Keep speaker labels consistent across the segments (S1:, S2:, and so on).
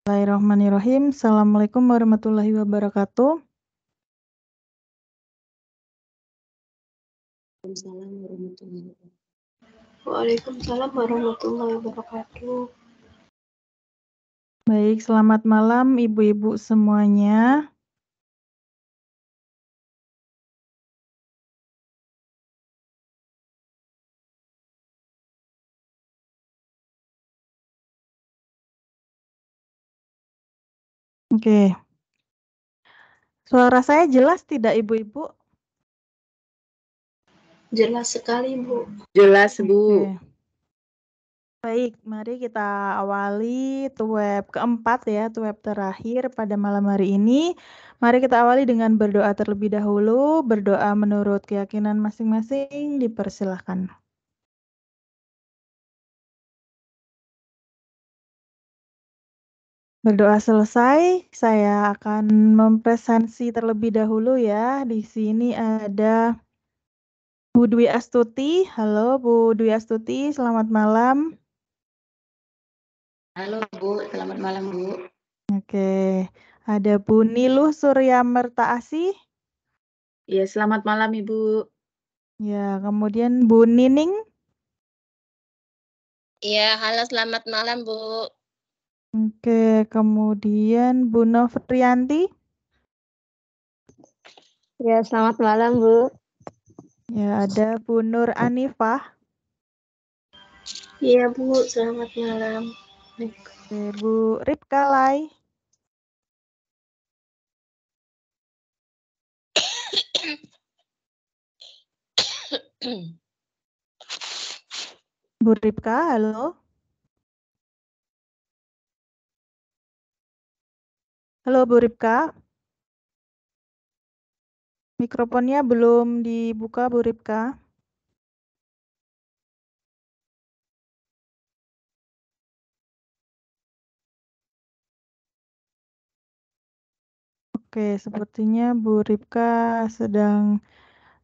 S1: Bismillahirrahmanirrahim. Assalamualaikum warahmatullahi wabarakatuh.
S2: Waalaikumsalam warahmatullahi wabarakatuh.
S1: Baik, selamat malam ibu-ibu semuanya. Oke. Suara saya jelas tidak ibu-ibu?
S2: Jelas sekali, Bu.
S3: Jelas, Bu.
S1: Oke. Baik, mari kita awali tuweb keempat ya, tuweb terakhir pada malam hari ini. Mari kita awali dengan berdoa terlebih dahulu. Berdoa menurut keyakinan masing-masing, dipersilahkan. Berdoa selesai, saya akan mempresensi terlebih dahulu ya. Di sini ada Bu Dwi Astuti. Halo Bu Dwi Astuti, selamat malam.
S3: Halo Bu, selamat malam Bu.
S1: Oke, ada Bu Niluh Surya Mertaasih.
S3: Ya, selamat malam Ibu.
S1: Ya, kemudian Bu Nining.
S4: Iya, halo selamat malam Bu.
S1: Oke, kemudian Bu Novrianti.
S2: Ya, selamat malam, Bu.
S1: Ya, ada Bu Nur Anifah.
S2: Iya, Bu, selamat malam.
S1: Oke, Bu Ripka Lai. Bu Ripka, halo. Halo Bu Ripka. Mikrofonnya belum dibuka Bu Ripka. Oke, sepertinya Bu Ripka sedang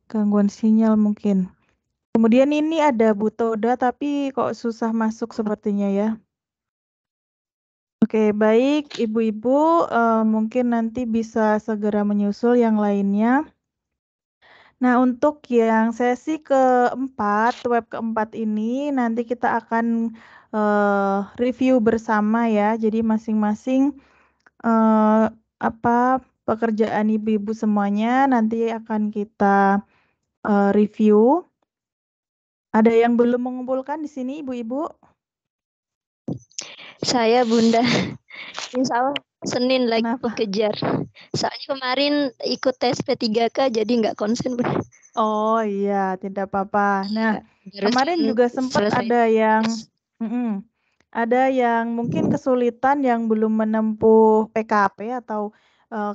S1: gangguan sinyal mungkin. Kemudian ini ada Bu Toda tapi kok susah masuk sepertinya ya. Oke, baik ibu-ibu, mungkin nanti bisa segera menyusul yang lainnya. Nah, untuk yang sesi keempat, web keempat ini nanti kita akan review bersama ya. Jadi masing-masing pekerjaan ibu-ibu semuanya nanti akan kita review. Ada yang belum mengumpulkan di sini ibu-ibu?
S2: Saya Bunda. Insya Allah Senin lagi
S1: Kenapa?
S2: kejar. Soalnya kemarin ikut tes P3K jadi nggak konsen, Bunda.
S1: Oh iya, tidak apa-apa. Nah,
S2: Baru
S1: kemarin juga sempat
S2: selesai.
S1: ada yang mungkin kesulitan yang belum menempuh PKP atau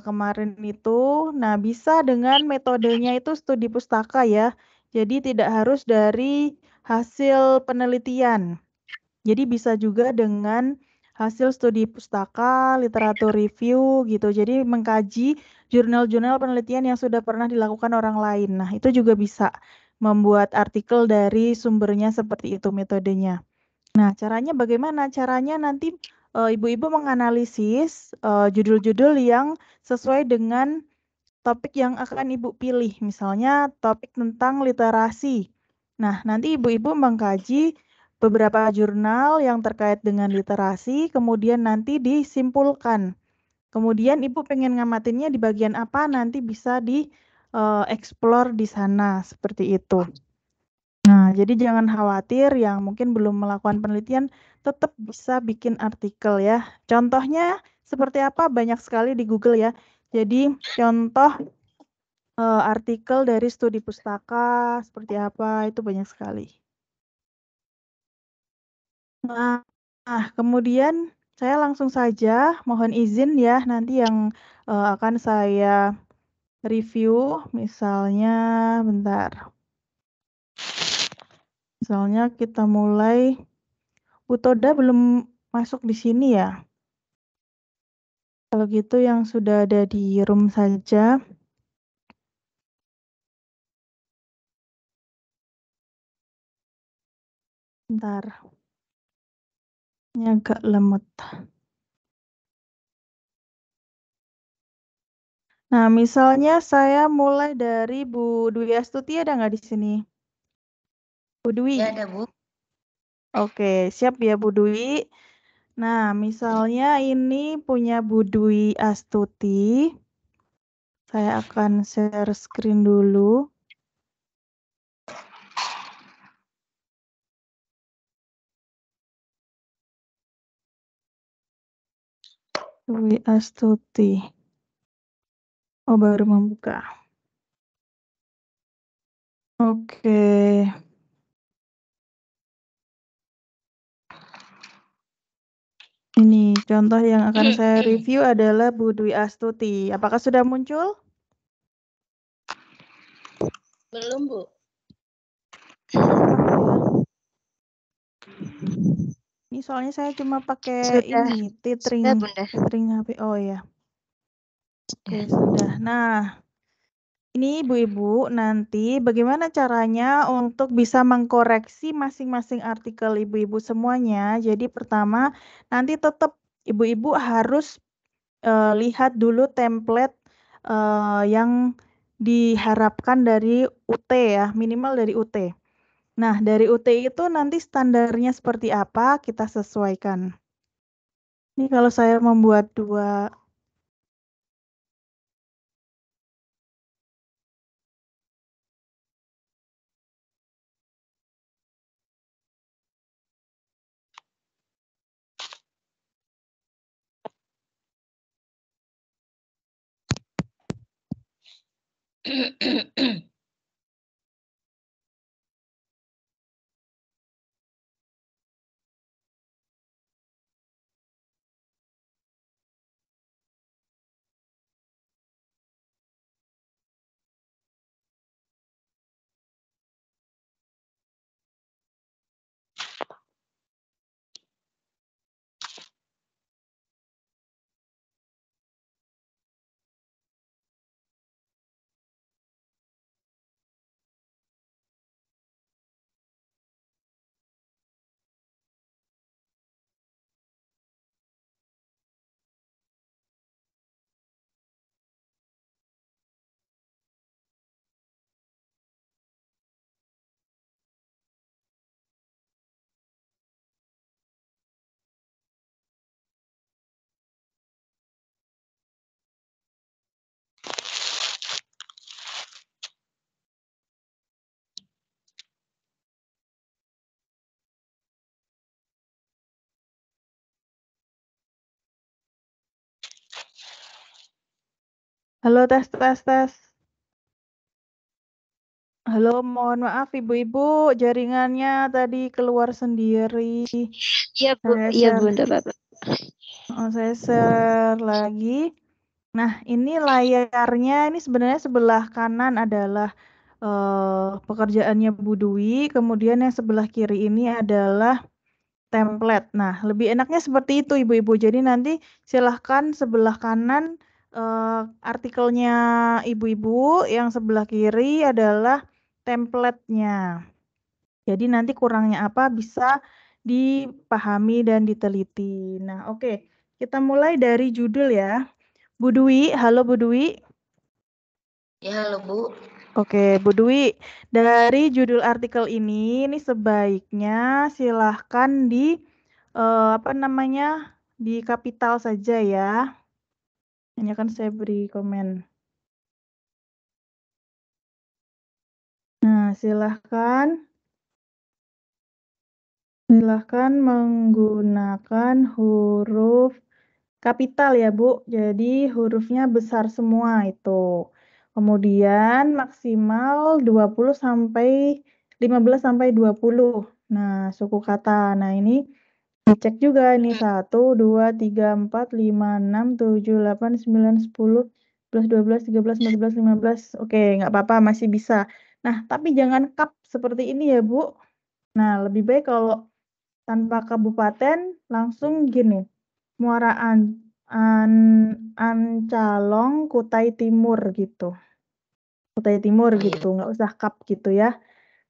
S1: kemarin itu. Nah, bisa dengan metodenya itu studi pustaka ya. Jadi tidak harus dari hasil penelitian. Jadi bisa juga dengan hasil studi pustaka, literatur review gitu. Jadi mengkaji jurnal-jurnal penelitian yang sudah pernah dilakukan orang lain. Nah, itu juga bisa membuat artikel dari sumbernya seperti itu metodenya. Nah, caranya bagaimana? Caranya nanti ibu-ibu menganalisis judul-judul yang sesuai dengan topik yang akan ibu pilih. Misalnya topik tentang literasi. Nah, nanti ibu-ibu mengkaji beberapa jurnal yang terkait dengan literasi, kemudian nanti disimpulkan. Kemudian ibu pengen ngamatinnya di bagian apa, nanti bisa explore di sana, seperti itu. Nah, jadi jangan khawatir yang mungkin belum melakukan penelitian, tetap bisa bikin artikel ya. Contohnya seperti apa? Banyak sekali di Google ya. Jadi contoh artikel dari studi pustaka, seperti apa, itu banyak sekali. Nah, kemudian saya langsung saja mohon izin ya nanti yang akan saya review, misalnya bentar. Misalnya kita mulai, Bu Toda belum masuk di sini ya. Kalau gitu yang sudah ada di room saja. Bentar. Ini agak lemot. Nah, misalnya saya mulai dari Bu Dwi Astuti, ada nggak di sini? Bu Dwi?
S4: Ya ada Bu.
S1: Oke, siap ya Bu Dwi. Nah, misalnya ini punya Bu Dwi Astuti. Saya akan share screen dulu. Dwi Astuti. Oh, baru membuka. Oke. Ini contoh yang akan saya review adalah Bu Dwi Astuti. Apakah sudah muncul?
S4: Belum Bu.
S1: Ini soalnya saya cuma pakai
S2: Sudah.
S1: ini, tethering
S2: Sudah, Bunda.
S1: HP. Oh ya. Oke, sudah. Nah, ini Ibu-ibu, nanti bagaimana caranya untuk bisa mengkoreksi masing-masing artikel Ibu-ibu semuanya. Jadi pertama, nanti tetap Ibu-ibu harus lihat dulu template yang diharapkan dari UT ya, minimal dari UT. Nah, dari UT itu nanti standarnya seperti apa, kita sesuaikan. Ini kalau saya membuat 2. Halo, tes. Halo, mohon maaf Ibu-ibu, jaringannya tadi keluar sendiri.
S2: Iya, Bu.
S1: Saya
S2: Iya,
S1: share.
S2: Bunda, Bapak.
S1: Saya share lagi. Nah, ini layarnya ini sebenarnya sebelah kanan adalah pekerjaannya Bu Dwi, kemudian yang sebelah kiri ini adalah template. Nah, lebih enaknya seperti itu Ibu-ibu. Jadi nanti silahkan sebelah kanan artikelnya Ibu-ibu, yang sebelah kiri adalah template-nya. Jadi nanti kurangnya apa bisa dipahami dan diteliti. Nah, oke. Kita mulai dari judul ya. Bu Dwi, halo Bu Dwi.
S4: Ya halo Bu.
S1: Oke, Bu Dwi, dari judul artikel ini sebaiknya silahkan di di kapital saja ya. Ini akan saya beri komen. Nah, silahkan menggunakan huruf kapital ya Bu. Jadi hurufnya besar semua itu. Kemudian maksimal 20 sampai 15 sampai 20. Nah, suku kata. Nah, ini dicek juga ini 1, 2, 3, 4, 5, 6, 7, 8, 9, 10, 11, 12, 13, 14, 15. Oke, nggak apa-apa, masih bisa. Nah, tapi jangan kap seperti ini ya Bu. Nah, lebih baik kalau tanpa kabupaten langsung gini. Muara Ancalong, Kutai Timur gitu. Kutai Timur
S4: Oh,
S1: gitu, nggak usah kap gitu ya.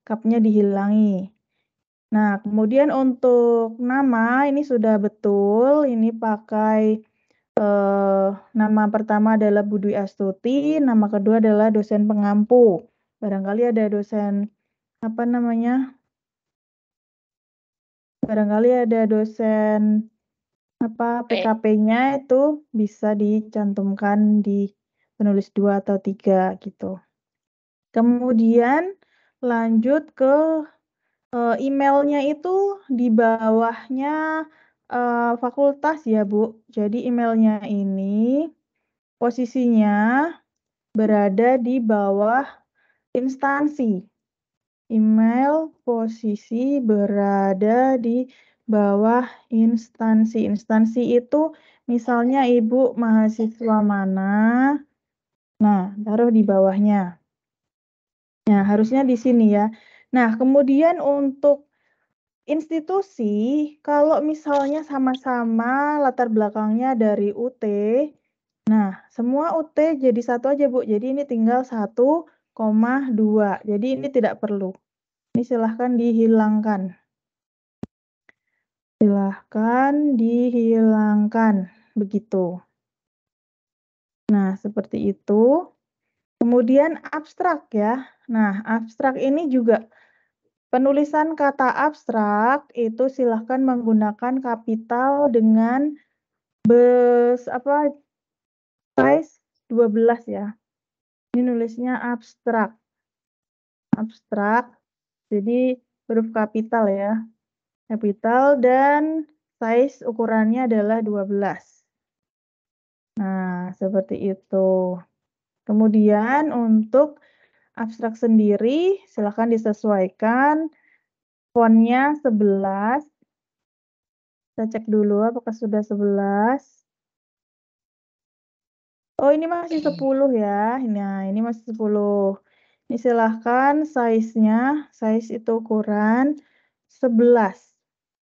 S1: Kapnya dihilangi. Nah, kemudian untuk nama ini sudah betul, ini pakai nama pertama adalah Bu Dwi Astuti, nama kedua adalah dosen pengampu. Barangkali ada dosen apa namanya? Barangkali ada dosen apa PKP-nya itu bisa dicantumkan di penulis 2 atau 3 gitu. Kemudian lanjut ke emailnya itu di bawahnya fakultas ya Bu. Jadi emailnya ini posisinya berada di bawah instansi. Email posisi berada di bawah instansi. Instansi itu misalnya Ibu mahasiswa mana, nah taruh di bawahnya. Nah, harusnya di sini ya. Nah, kemudian untuk institusi, kalau misalnya sama-sama latar belakangnya dari UT, nah semua UT jadi satu aja Bu. Jadi ini tinggal 1,2. Jadi ini tidak perlu. Ini silahkan dihilangkan. Silahkan dihilangkan. Begitu. Nah, seperti itu. Kemudian abstrak ya. Nah, abstrak ini juga penulisan kata abstrak itu silahkan menggunakan kapital dengan size 12 ya. Ini nulisnya abstrak. Abstrak. Jadi huruf kapital ya. Kapital dan size ukurannya adalah 12. Nah, seperti itu. Kemudian untuk abstrak sendiri silakan disesuaikan fontnya 11. Kita cek dulu apakah sudah 11. Oh, ini masih 10 ya. Nah, ini masih 10. Ini silahkan size-nya, size itu ukuran 11.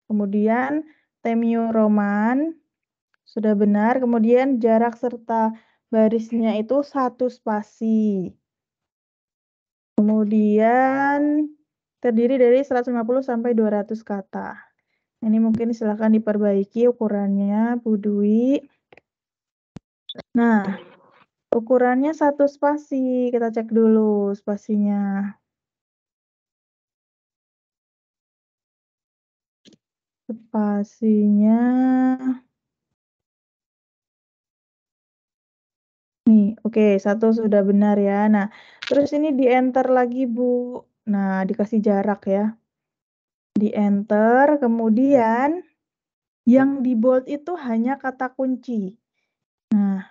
S1: Kemudian Times New Roman sudah benar. Kemudian jarak serta barisnya itu 1 spasi. Kemudian terdiri dari 150 sampai 200 kata. Ini mungkin silakan diperbaiki ukurannya, Bu Dwi. Nah, ukurannya 1 spasi. Kita cek dulu spasinya. Spasinya nih, oke, 1 sudah benar ya. Nah, terus ini di enter lagi Bu. Nah, dikasih jarak ya. Di enter, kemudian yang di bold itu hanya kata kunci. Nah,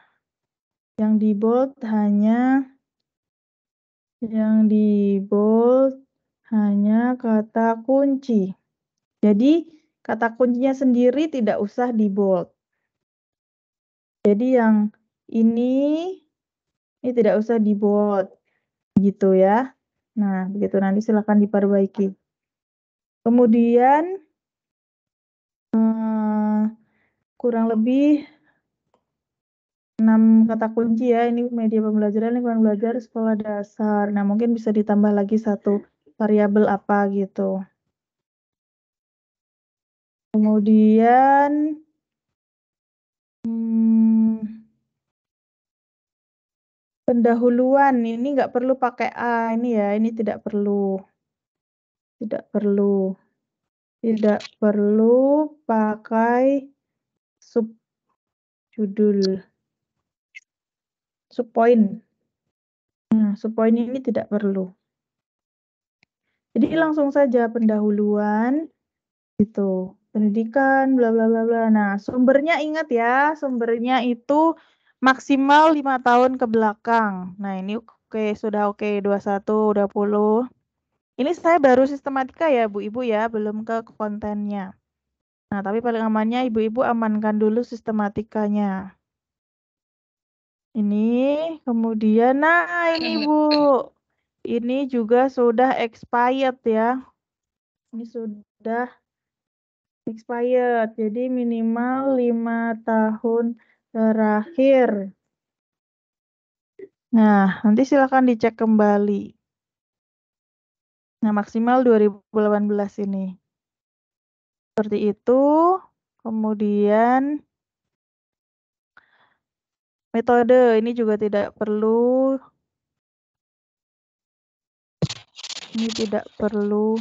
S1: yang di bold hanya kata kunci. Jadi, kata kuncinya sendiri tidak usah di bold. Jadi yang ini tidak usah di bold. Gitu ya. Nah, begitu nanti silakan diperbaiki. Kemudian kurang lebih 6 kata kunci ya. Ini media pembelajaran, lingkungan belajar, sekolah dasar. Nah, mungkin bisa ditambah lagi 1 variabel apa gitu. Kemudian pendahuluan ini nggak perlu pakai A ini ya. Ini tidak perlu. Tidak perlu. Tidak perlu pakai subjudul. Subpoin. Nah, subpoin ini tidak perlu. Jadi langsung saja pendahuluan gitu. Pendidikan bla bla bla bla. Nah, sumbernya ingat ya, sumbernya itu maksimal 5 tahun ke belakang. Nah, ini oke, sudah oke 21, 20. Ini saya baru sistematika ya, Bu Ibu ya, belum ke kontennya. Nah, tapi paling amannya Ibu-ibu amankan dulu sistematikanya. Ini kemudian nah ini Bu. Ini juga sudah expired ya. Ini sudah expired. Jadi minimal 5 tahun terakhir. Nah, nanti silakan dicek kembali. Nah, maksimal 2018 ini. Seperti itu. Kemudian Metode ini juga tidak perlu. Ini tidak perlu.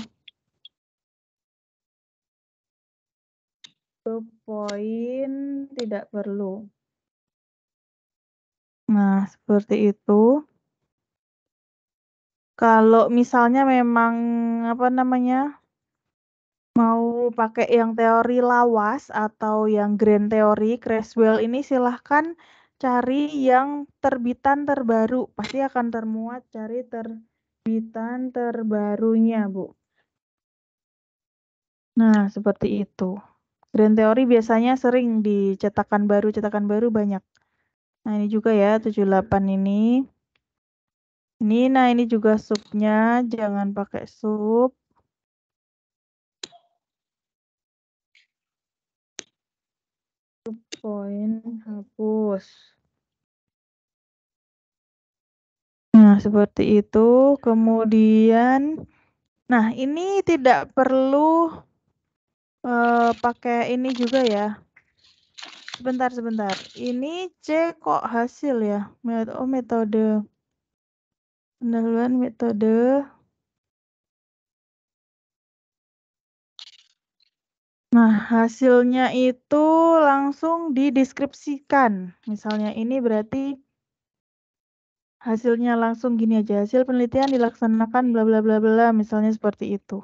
S1: To point tidak perlu. Nah, seperti itu. Kalau misalnya memang mau pakai yang teori lawas atau yang grand teori Creswell ini silahkan cari yang terbitan terbaru. Pasti akan termuat cari terbitan terbarunya, Bu. Nah, seperti itu. Grand teori biasanya sering di cetakan baru banyak. Nah, ini juga ya 78 ini. Ini juga supnya, jangan pakai sup. Poin hapus. Nah, seperti itu. Kemudian, nah ini tidak perlu pakai ini juga ya. Sebentar. Ini C kok hasil ya? Oh, metode. Pendahuluan metode. Nah, hasilnya itu langsung dideskripsikan. Misalnya ini berarti hasilnya langsung gini aja. Hasil penelitian dilaksanakan bla bla bla bla, misalnya seperti itu.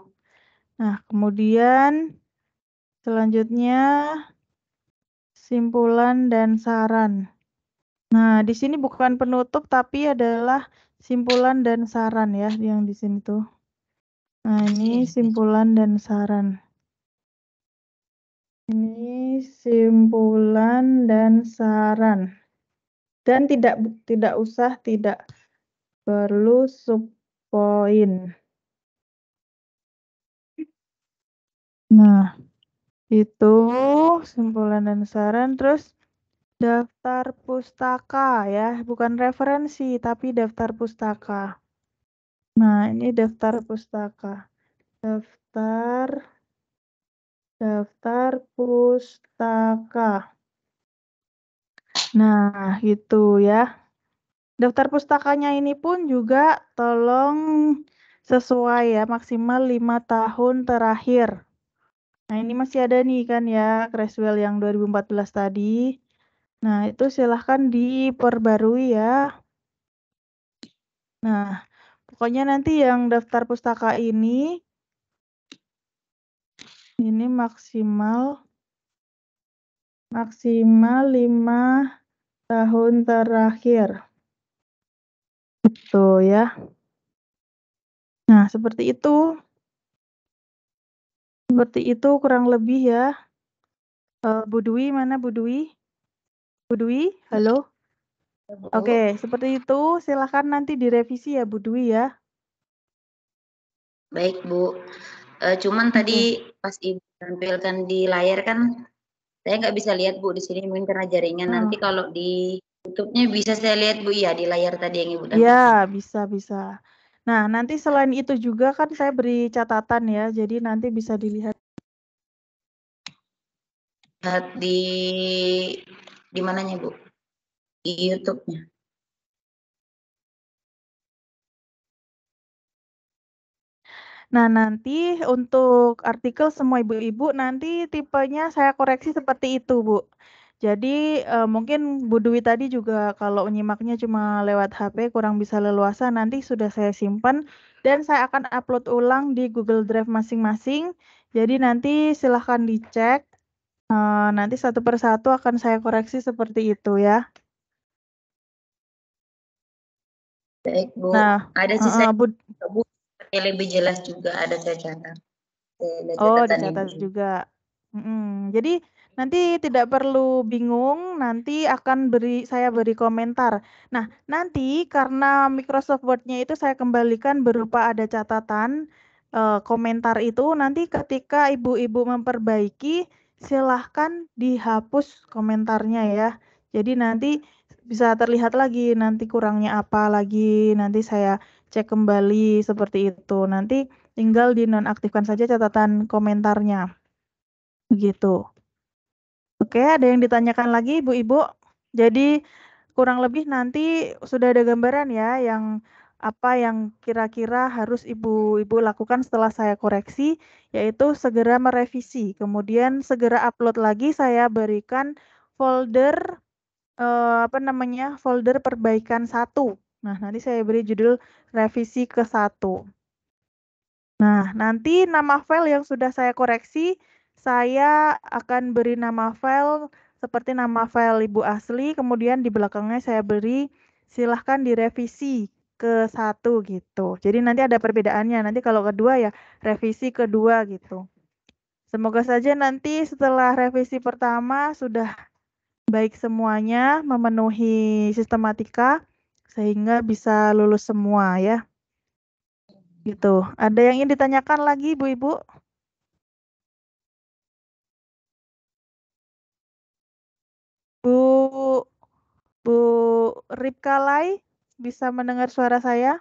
S1: Nah, kemudian selanjutnya simpulan dan saran. Nah, di sini bukan penutup tapi adalah simpulan dan saran ya yang di sini tuh. Nah, ini simpulan dan saran. Ini simpulan dan saran. Dan tidak perlu subpoin. Nah, itu simpulan dan saran. Terus daftar pustaka ya, bukan referensi tapi daftar pustaka. Nah, ini daftar pustaka. Daftar pustaka. Nah, gitu ya. Daftar pustakanya ini pun juga tolong sesuai ya, maksimal 5 tahun terakhir. Nah, ini masih ada nih kan ya, Creswell yang 2014 tadi. Nah, itu silahkan diperbarui ya. Nah, pokoknya nanti yang daftar pustaka ini maksimal 5 tahun terakhir. Gitu ya. Nah, seperti itu. Seperti itu kurang lebih ya. Bu Dwi, mana Bu Dwi? Bu Dwi, halo?
S4: Bu.
S1: Oke, seperti itu. Silahkan nanti direvisi ya Bu Dwi ya.
S4: Baik, Bu. Cuman tadi pas Ibu tampilkan di layar kan saya nggak bisa lihat, Bu, di sini mungkin karena jaringan. Nanti kalau di YouTube-nya bisa saya lihat, Bu, ya di layar tadi yang Ibu tampilkan.
S1: Iya, bisa. Nah, nanti selain itu juga kan saya beri catatan ya. Jadi nanti bisa dilihat
S4: di mananya, Bu? Di YouTube-nya.
S1: Nah, nanti untuk artikel semua ibu-ibu nanti tipenya saya koreksi seperti itu, Bu. Jadi mungkin Bu Dwi tadi juga kalau menyimaknya cuma lewat HP kurang bisa leluasa, nanti sudah saya simpan dan saya akan upload ulang di Google Drive masing-masing. Jadi nanti silahkan dicek. Nanti satu persatu akan saya koreksi seperti itu ya.
S4: Baik, Bu.
S1: Nah,
S4: Ada sih saya,
S1: Bu.
S4: Bu, yang lebih jelas juga ada saya catat.
S1: Oh, dicatat juga. Jadi nanti tidak perlu bingung, nanti akan saya beri komentar. Nah, nanti karena Microsoft Word-nya itu saya kembalikan berupa ada catatan komentar itu, nanti ketika ibu-ibu memperbaiki, silahkan dihapus komentarnya ya. Jadi nanti bisa terlihat lagi nanti kurangnya apa lagi, nanti saya cek kembali seperti itu. Nanti tinggal dinonaktifkan saja catatan komentarnya. Begitu. Oke, ada yang ditanyakan lagi, Ibu-ibu? Jadi, kurang lebih nanti sudah ada gambaran ya yang apa yang kira-kira harus Ibu-ibu lakukan setelah saya koreksi, yaitu segera merevisi. Kemudian segera upload lagi, saya berikan folder folder perbaikan 1. Nah, nanti saya beri judul revisi ke 1. Nah, nanti nama file yang sudah saya koreksi, saya akan beri nama file seperti nama file Ibu asli, kemudian di belakangnya saya beri silahkan direvisi ke 1 gitu. Jadi nanti ada perbedaannya, nanti kalau kedua ya revisi kedua gitu. Semoga saja nanti setelah revisi pertama sudah baik semuanya, memenuhi sistematika, sehingga bisa lulus semua ya. Gitu. Ada yang ingin ditanyakan lagi Ibu-ibu? Bu Ripka Lai, bisa mendengar suara saya?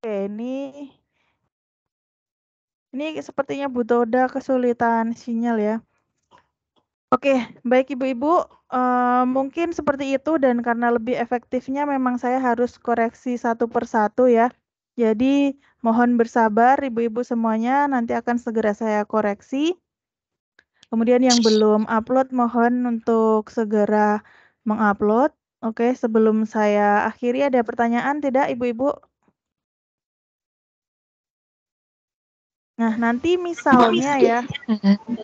S1: Oke, ini sepertinya Bu Toda kesulitan sinyal ya. Oke, baik Ibu-ibu, mungkin seperti itu dan karena lebih efektifnya memang saya harus koreksi satu persatu ya. Jadi mohon bersabar Ibu-ibu semuanya, nanti akan segera saya koreksi. Kemudian yang belum upload mohon untuk segera mengupload. Oke, sebelum saya akhiri ada pertanyaan tidak Ibu-ibu? Nah, nanti misalnya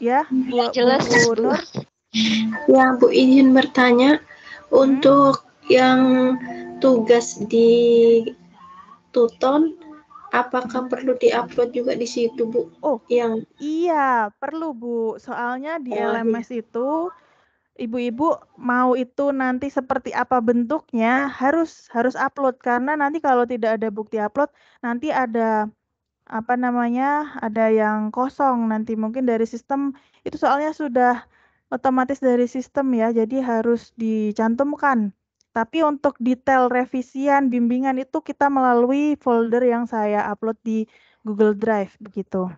S1: ya Bu
S2: Jelas, Bu.
S1: Nur.
S5: Ya, Bu izin bertanya, untuk yang tugas di Tuton, apakah perlu diupload juga di situ, Bu?
S1: Oh,
S5: Yang
S1: iya, perlu Bu. Soalnya di
S5: Oh,
S1: LMS itu Ibu-ibu mau itu nanti seperti apa bentuknya harus upload karena nanti kalau tidak ada bukti upload nanti ada ada yang kosong nanti mungkin dari sistem itu soalnya sudah otomatis dari sistem ya, jadi harus dicantumkan. Tapi untuk detail revisian, bimbingan itu kita melalui folder yang saya upload di Google Drive begitu.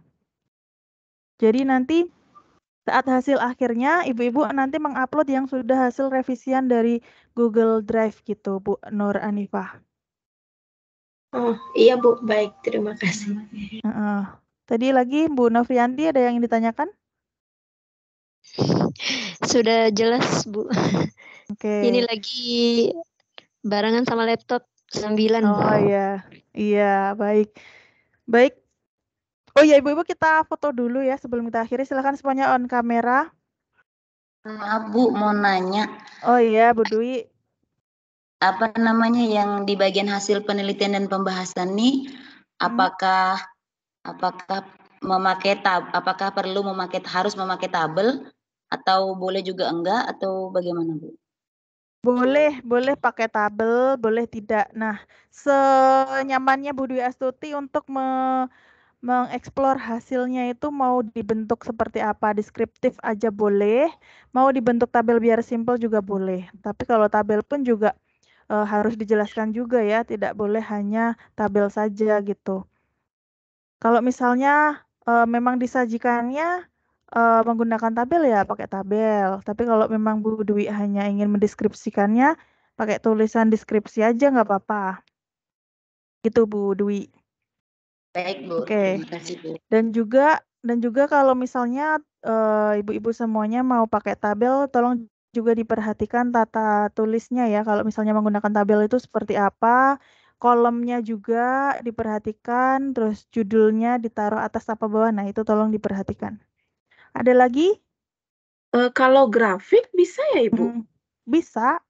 S1: Jadi nanti saat hasil akhirnya Ibu-ibu nanti mengupload yang sudah hasil revisian dari Google Drive gitu, Bu Nur Anifah.
S5: Oh, iya Bu, baik, terima kasih.
S1: Tadi lagi Bu Novrianti ada yang ingin ditanyakan?
S2: Sudah jelas, Bu.
S1: Oke.
S2: Ini lagi barengan sama laptop 9.
S1: Oh iya. Iya, baik. Baik. Oh iya, Ibu-ibu kita foto dulu ya sebelum kita akhiri. Silakan semuanya on kamera.
S4: Maaf Bu, mau nanya.
S1: Oh iya, Bu Dwi.
S4: Apa namanya yang di bagian hasil penelitian dan pembahasan nih, apakah harus memakai tabel atau boleh juga enggak atau bagaimana Bu?
S1: Boleh pakai tabel, boleh tidak. Nah, senyamannya Bu Dwi Astuti untuk mengeksplor hasilnya itu mau dibentuk seperti apa, deskriptif aja boleh, mau dibentuk tabel biar simple juga boleh. Tapi kalau tabel pun juga harus dijelaskan juga ya, tidak boleh hanya tabel saja gitu. Kalau misalnya memang disajikannya menggunakan tabel ya pakai tabel. Tapi kalau memang Bu Dwi hanya ingin mendeskripsikannya, pakai tulisan deskripsi aja nggak apa-apa. Gitu Bu Dwi.
S4: Baik Bu,
S1: Oke.
S4: terima kasih Bu.
S1: Dan juga kalau misalnya ibu-ibu semuanya mau pakai tabel, tolong juga diperhatikan tata tulisnya ya. Kalau misalnya menggunakan tabel itu seperti apa, kolomnya juga diperhatikan, terus judulnya ditaruh atas apa bawah. Nah, itu tolong diperhatikan. Ada lagi?
S3: Kalau grafik bisa ya Ibu?
S1: Bisa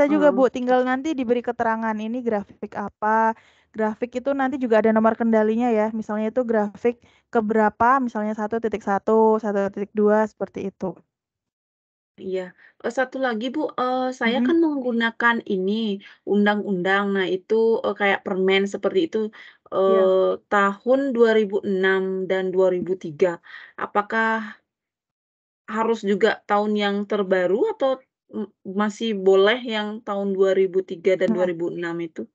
S1: juga Bu, tinggal nanti diberi keterangan ini grafik apa. Grafik itu nanti juga ada nomor kendalinya ya. Misalnya itu grafik keberapa, misalnya 1.1, 1.2 seperti itu.
S3: Iya. Satu lagi Bu, saya kan menggunakan ini undang-undang. Nah, itu kayak permen seperti itu tahun 2006 dan 2003. Apakah harus juga tahun yang terbaru atau masih boleh yang tahun 2003 dan 2006 itu?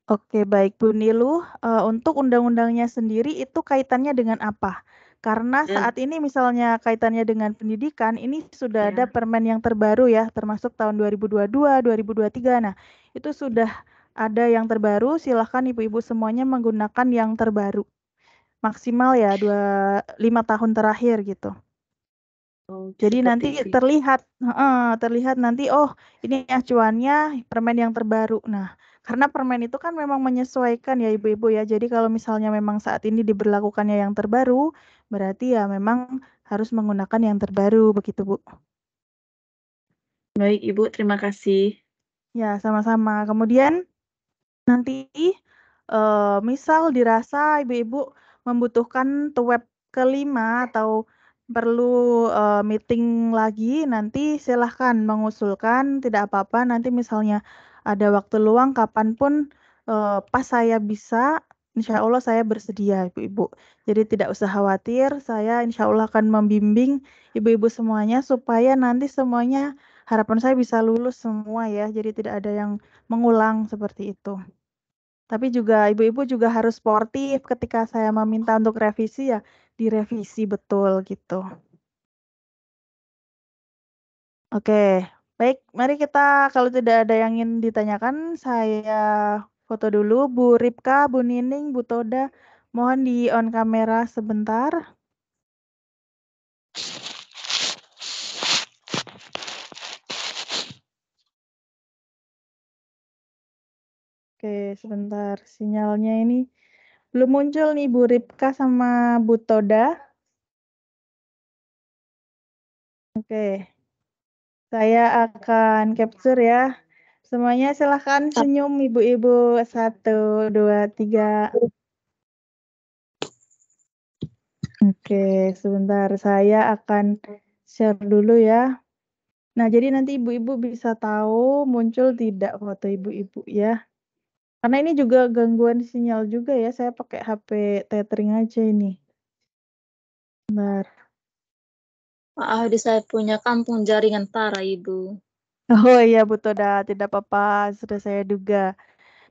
S1: Oke, baik Bu Niluh, untuk undang-undangnya sendiri itu kaitannya dengan apa? Karena saat ini misalnya kaitannya dengan pendidikan, ini sudah ada permen yang terbaru ya, termasuk tahun 2022, 2023. Nah, itu sudah ada yang terbaru, silahkan ibu-ibu semuanya menggunakan yang terbaru. Maksimal ya 5 tahun terakhir gitu. Jadi nanti terlihat nanti, oh ini acuannya permen yang terbaru. Nah, karena permen itu kan memang menyesuaikan ya ibu-ibu ya. Jadi kalau misalnya memang saat ini diberlakukannya yang terbaru, berarti ya memang harus menggunakan yang terbaru begitu Bu.
S3: Baik Ibu, terima kasih.
S1: Ya, sama-sama. Kemudian nanti misal dirasa ibu-ibu membutuhkan web kelima atau perlu meeting lagi, nanti silahkan mengusulkan, tidak apa-apa. Nanti misalnya ada waktu luang kapanpun pas saya bisa, insya Allah saya bersedia ibu-ibu. Jadi tidak usah khawatir, saya insya Allah akan membimbing ibu-ibu semuanya supaya nanti semuanya harapan saya bisa lulus semua ya. Jadi tidak ada yang mengulang seperti itu. Tapi juga ibu-ibu juga harus sportif ketika saya meminta untuk revisi ya direvisi betul gitu. Oke, baik. Mari kita kalau tidak ada yang ingin ditanyakan, saya foto dulu. Bu Ripka, Bu Nining, Bu Toda, mohon di on kamera sebentar. Oke, sebentar. Sinyalnya ini belum muncul nih Bu Ripka sama Bu Toda. Oke. Saya akan capture ya. Semuanya silahkan senyum ibu-ibu. 1, 2, 3. Oke, sebentar. Saya akan share dulu ya. Nah, jadi nanti ibu-ibu bisa tahu muncul tidak foto ibu-ibu ya. Karena ini juga gangguan sinyal juga ya. Saya pakai HP tethering aja ini. Bentar.
S6: Maaf, saya punya kampung jaringan parah, Ibu.
S1: Oh iya, Bu Toda. Tidak apa-apa. Sudah saya duga.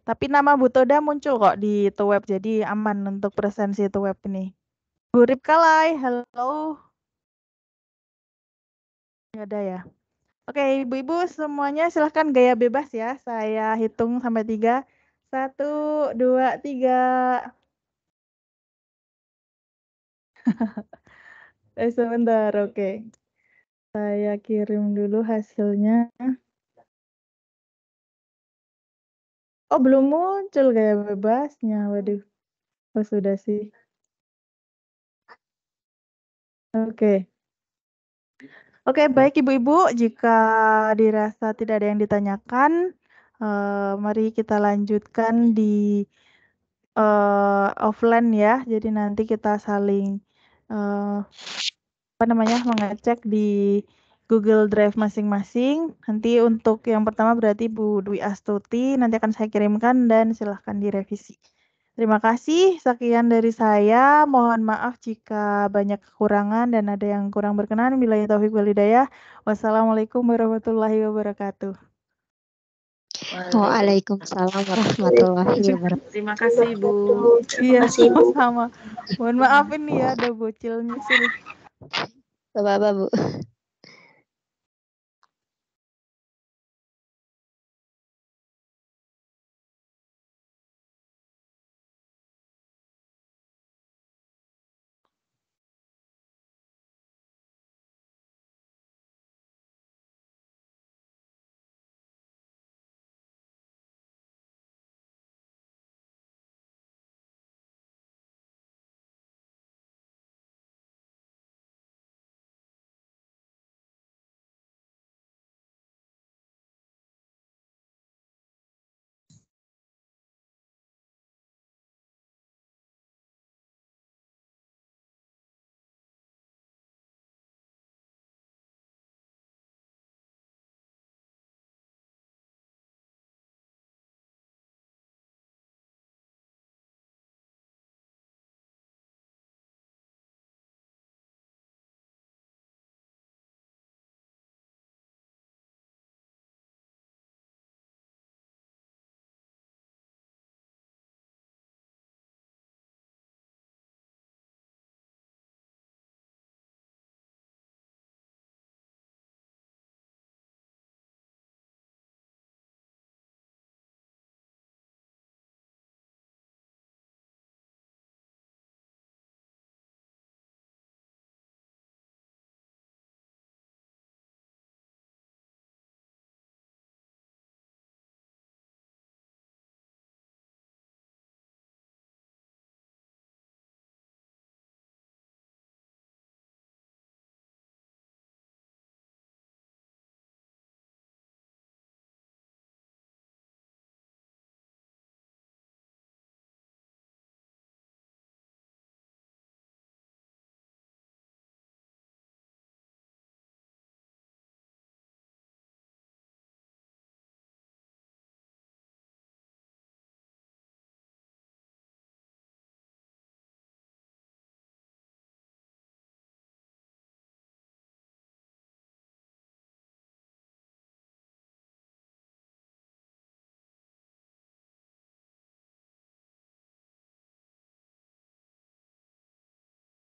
S1: Tapi nama Bu Toda muncul kok di web. Jadi aman untuk presensi web ini. Bu Ripka Lai, halo. Ada ya. Oke, ibu-ibu semuanya silahkan gaya bebas ya. Saya hitung sampai 3. 1, 2, 3. Sebentar, oke. Saya kirim dulu hasilnya. Oh, belum muncul gaya bebasnya. Waduh. Oh, sudah sih. Oke. Oke, baik ibu-ibu. Jika dirasa tidak ada yang ditanyakan, mari kita lanjutkan di offline ya. Jadi nanti kita saling mengecek di Google Drive masing-masing. Nanti untuk yang pertama berarti Bu Dwi Astuti, nanti akan saya kirimkan dan silahkan direvisi. Terima kasih, sekian dari saya. Mohon maaf jika banyak kekurangan dan ada yang kurang berkenan. Billahi taufik wal hidayah. Wassalamualaikum warahmatullahi wabarakatuh.
S2: Waalaikumsalam warahmatullahi wabarakatuh.
S3: Terima kasih Bu.
S1: Iya, sama-sama. Mohon maaf ini ya ada bocil nyusul.
S2: Bapak-bapak, Bu.